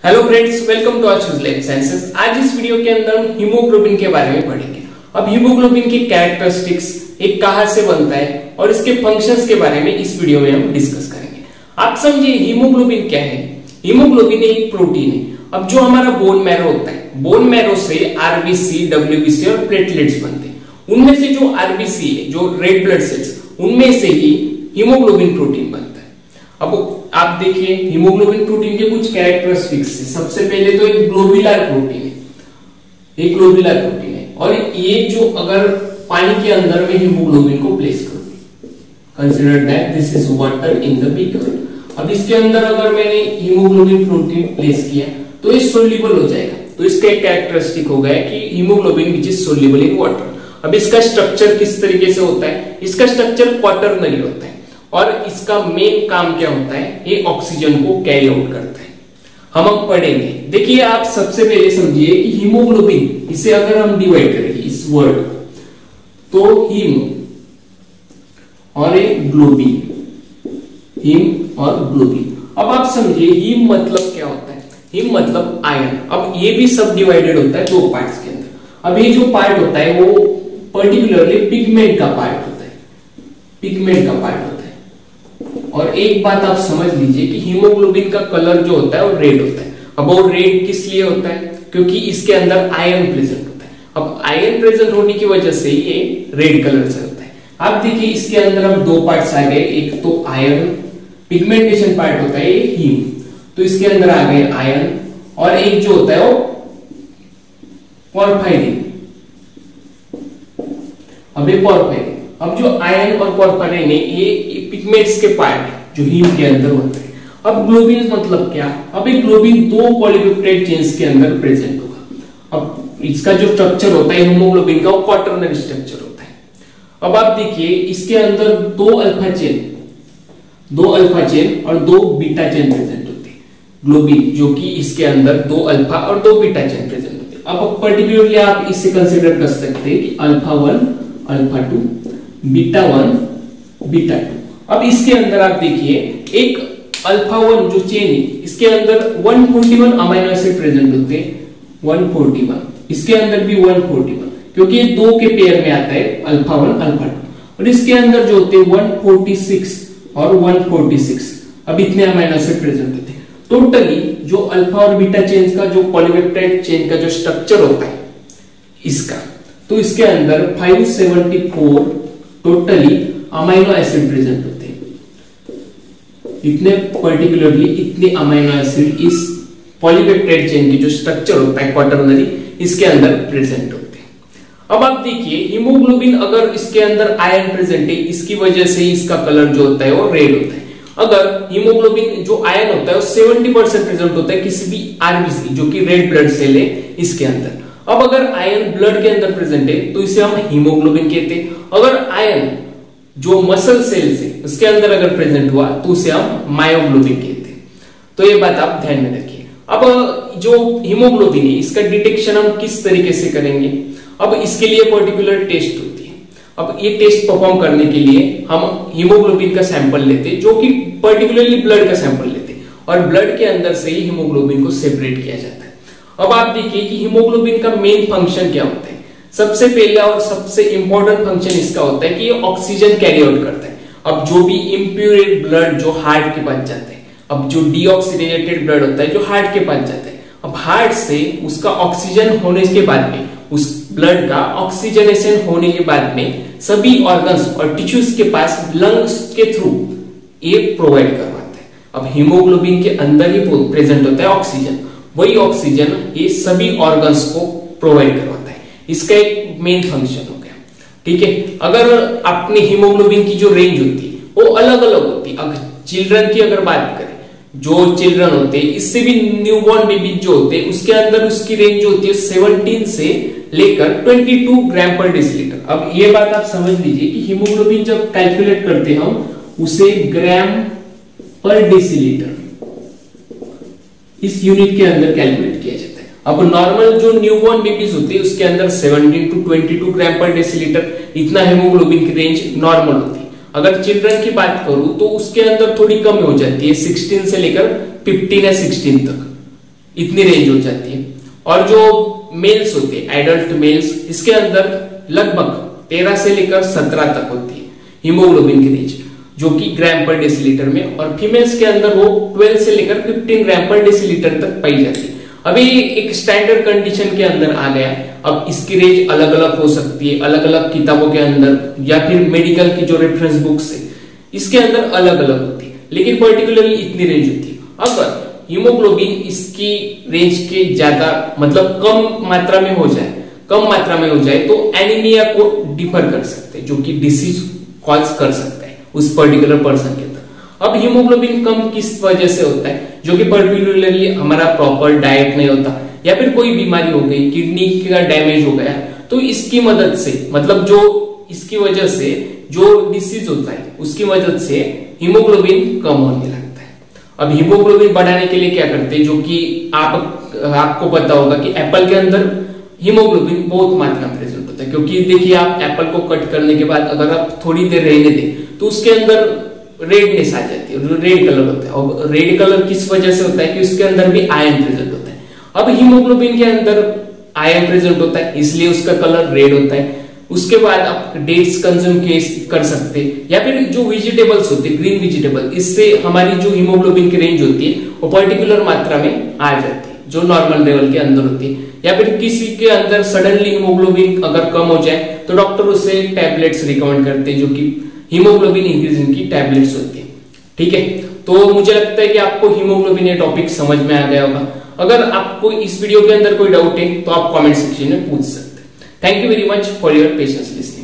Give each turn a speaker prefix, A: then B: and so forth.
A: Hello friends, welcome to Ashu's life sciences. आज इस video के अंदर हम हीमोग्लोबिन के बारे में पढ़ेंगे। अब हीमोग्लोबिन की कैरेक्टरिस्टिक्स, एक कहां से बनता है और इसके फंक्शंस के बारे में इस वीडियो में हम डिस्कस करेंगे। आप समझिए हीमोग्लोबिन क्या है। हीमोग्लोबिन एक प्रोटीन है। अब जो हमारा बोन मैरो होता है, बोन मैरो से आरबीसी, डब्ल्यूबीसी और प्लेटलेट्स बनते हैं। उनमें से जो आरबीसी है, जो रेड ब्लड सेल्स, उनमें से ही हीमोग्लोबिन प्रोटीन बनता है। अब आप देखिए हीमोग्लोबिन प्रोटीन के कुछ कैरेक्टरिस्टिक्स है। सबसे पहले तो एक ग्लोबुलर प्रोटीन है, एक ग्लोबुलर प्रोटीन है। और ये जो अगर पानी के अंदर में हीमोग्लोबिन को प्लेस करो, consider that this is water in the beaker. अब इसके अंदर अगर मैंने हीमोग्लोबिन प्रोटीन प्लेस किया तो ये सोल्यूबल हो जाएगा। तो इसका एक कैरेक्टरिस्टिक हो गया कि haemoglobin which is soluble in water. अब इसका स्ट्रक्चर किस तरीके से होता है? इसका स्ट्रक्चर क्वाटरनरी होता है और इसका मेन काम क्या होता है? ये ऑक्सीजन को कैरी आउट करता है। हम अब पढ़ेंगे। देखिए आप सबसे पहले समझिए कि हीमोग्लोबिन, इसे अगर हम डिवाइड करेंगे इस वर्ड, तो हीम और एक ग्लोबिन, हीम और ग्लोबिन। अब आप समझिए हीम मतलब क्या होता है? हीम मतलब आयरन। अब ये भी सब डिवाइडेड होता है दो पार्ट्स के अंदर। अब ये जो पार्ट होता है वो पर्टिकुलरली पिगमेंट का पार्ट होता है, पिगमेंट का पार्ट होता है। और एक बात आप समझ लीजिए कि हीमोग्लोबिन का कलर जो होता है वो रेड होता है। अब वो रेड किस लिए होता है? क्योंकि इसके अंदर आयरन प्रेजेंट होता है। अब आयरन प्रेजेंट होने की वजह से ये रेड कलर से होता है। आप देखिए इसके अंदर अब दो पार्ट्स आ गए, एक तो आयरन पिगमेंटेशन पार्ट होता है, ये हीम, तो इसके अंदर आ गए आयरन, और एक जो होता है वो पोरफायरिन। अब ये पोरफायरिन, अब जो आयरन और पोरफायरिन है ये पिगमेंट्स के पार्ट जो हीम के अंदर होते हैं। अब ग्लोबिन मतलब क्या? अब एक ग्लोबिन दो पॉलीपेप्टाइड चेन्स के अंदर प्रेजेंट होगा। अब इसका जो स्ट्रक्चर होता है हीमोग्लोबिन का, वो क्वाटरनरी स्ट्रक्चर होता है। अब आप देखिए इसके अंदर दो अल्फा चेन और दो बीटा चेन प्रेजेंट होते हैं। ग्लोबिन जो कि इसके अंदर दो अल्फा और दो बीटा चेन प्रेजेंट होते हैं। अब पर्टिकुलरली आप इसे कंसीडर कर सकते हैं कि अल्फा 1 अल्फा 2, बीटा 1 बीटा 2। अब इसके अंदर आप देखिए एक अल्फा 1 जो चेन है, इसके अंदर 141 अमीनो एसिड प्रेजेंट होते हैं, 141। इसके अंदर भी 141, क्योंकि ये दो के पेयर में आता है, अल्फा 1 अल्फा 2। और इसके अंदर जो होते हैं 146 और 146। अब इतने अमीनो एसिड प्रेजेंट होते हैं। टोटली जो अल्फा और बीटा चेन का, जो पॉलीपेप्टाइड चेन का जो स्ट्रक्चर होता है इसका, तो इसके अंदर 574 टोटली अमीनो एसिड प्रेजेंट होते हैं। इतने पर्टिकुलरली इतने अमीनो एसिड इस पॉलीपेप्टाइड चेन की जो स्ट्रक्चर होता है क्वाटरनरी, इसके अंदर प्रेजेंट होते हैं। अब आप देखिए हीमोग्लोबिन अगर इसके अंदर आयरन प्रेजेंट है, इसकी वजह से इसका कलर जो होता है वो रेड होता है। अगर हीमोग्लोबिन जो आयरन होता है वो 70% प्रेजेंट होता है किसी भी आरबीसी जो कि रेड ब्लड सेल है इसके अंदर। अब अगर आयरन ब्लड के अंदर प्रेजेंट है तो इसे हम हीमोग्लोबिन कहते हैं। अगर आयरन जो मसल सेल्स है उसके अंदर अगर प्रेजेंट हुआ तो उसे हम मायोग्लोबिन कहते हैं। तो ये बात आप ध्यान में रखिए। अब जो हीमोग्लोबिन है इसका डिटेक्शन हम किस तरीके से करेंगे? अब इसके लिए पर्टिकुलर टेस्ट होती है। अब ये टेस्ट परफॉर्म करने के लिए हम हीमोग्लोबिन का सैंपल लेते हैं, जो कि पर्टिकुलरली ब्लड का सैंपल लेते हैं, और ब्लड के अंदर से ही हीमोग्लोबिन को सेपरेट किया जाता है। अब आप देखिए कि हीमोग्लोबिन का मेन फंक्शन क्या होता है। सबसे पहला और सबसे इंपॉर्टेंट फंक्शन इसका होता है कि ये ऑक्सीजन कैरी आउट करता है। अब जो भी इम्प्योर ब्लड जो हार्ट के पास जाता है, अब जो डीऑक्सीजनेटेड ब्लड होता है जो हार्ट के पास जाता है, अब हार्ट से उसका ऑक्सीजन होने के बाद में, उस ब्लड का ऑक्सीजनेशन होने के बाद में सभी ऑर्गन्स और टिश्यूज के पास लंग्स के थ्रू ये प्रोवाइड करवाता है। अब हीमोग्लोबिन के अंदर ही प्रेजेंट होता है ऑक्सीजन, वही ऑक्सीजन ये सभी ऑर्गन्स को प्रोवाइड करवाता है। इसका एक मेन फंक्शन हो गया। ठीक है। अगर अपने हीमोग्लोबिन की जो रेंज होती है वो अलग अलग होती है। अगर चिल्ड्रन की अगर बात करें, जो चिल्ड्रन होते हैं, इससे भी न्यूबॉर्न बेबी जो होते हैं, उसके अंदर उसकी रेंज होती है 17 से लेकर 22 ग्राम पर डेसीलीटर। अब ये बात आप समझ लीजिए कि हीमोग्लोबिन जब कैलकुलेट करते हैं हम उसे ग्राम पर डेसीलीटर इस यूनिट के अंदर कैलकुलेट किया जाता है। अब नॉर्मल जो न्यूबॉर्न बेबीज होते हैं उसके अंदर 17 to 22 ग्राम पर डेसीलीटर इतना हीमोग्लोबिन की रेंज नॉर्मल होती है। अगर चिल्ड्रन की बात करूं तो उसके अंदर थोड़ी कम हो जाती है, 16 से लेकर 15 या 16 तक। इतनी रेंज हो जाती है। और जो मेल्स होते हैं, एडल्ट मेल्स, इसके अंदर लगभग 13 से लेकर 17 तक होती है हीमोग्लोबिन की रेंज, जो कि ग्राम पर डेसीलीटर में, और फीमेल्स के अंदर वो 12 से लेकर 15 ग्राम पर डेसीलीटर तक पाई जाती है। अभी एक स्टैंडर्ड कंडीशन के अंदर आ गया है। अब इसकी रेंज अलग अलग हो सकती है, अलग अलग किताबों के अंदर या फिर मेडिकल की जो रेफरेंस बुक्स है इसके अंदर अलग अलग होती है, लेकिन पर्टिकुलरली इतनी रेंज होती है। अगर हीमोग्लोबिन इसकी रेंज के ज्यादा मतलब कम मात्रा में हो जाए तो एनीमिया को डिफर कर सकते हैं, जो कि डिसीज कॉज कर सकता है उस पर्टिकुलर पर्सन के अंदर। अब हीमोग्लोबिन कम किस वजह से होता है, जो कि पर्टिकुलरली हमारा प्रॉपर डाइट नहीं होता, या फिर कोई बीमारी हो गई, किडनी का डैमेज हो गया, तो इसकी मदद से, मतलब जो इसकी वजह से जो डिसीज होता है उसकी मदद से हीमोग्लोबिन कम होने लगता है। अब हीमोग्लोबिन बढ़ाने के लिए क्या करते हैं, जो कि आपको पता होगा कि एप्पल के अंदर हीमोग्लोबिन बहुत मात्रा में प्रेजेंट होता है, क्योंकि देखिए आप एप्पल को कट करने के बाद अगर आप थोड़ी देर रहने दें तो उसके अंदर रेडनेस आ जाती है, रेड कलर होता है। और रेड कलर किस वजह से होता है कि उसके अंदर भी आयरन प्रेजेंट होता है। अब हीमोग्लोबिन के अंदर आयरन प्रेजेंट होता है, इसलिए उसका कलर रेड होता है। उसके बाद आप डेट्स कंज्यूम कर सकते हैं, या फिर जो वेजिटेबल्स होते हैं, ग्रीन वेजिटेबल, इससे हमारी जो हीमोग्लोबिन की रेंज होती है वो पर्टिकुलर मात्रा में आ जाती है, जो नॉर्मल लेवल के अंदर होती है। या फिर किसी के अंदर सडनली हीमोग्लोबिन अगर कम हो जाए तो डॉक्टर उसे टैबलेट्स रिकमेंड करते हैं, जो कि हीमोग्लोबिन इंक्रीजिंग की टैबलेट्स होती है। ठीक है, तो मुझे लगता है कि आपको हीमोग्लोबिन ये टॉपिक समझ में आ गया होगा। अगर आपको इस वीडियो के अंदर कोई डाउट है तो आप कमेंट सेक्शन में पूछ सकते हैं। Thank you very much for your patience listening.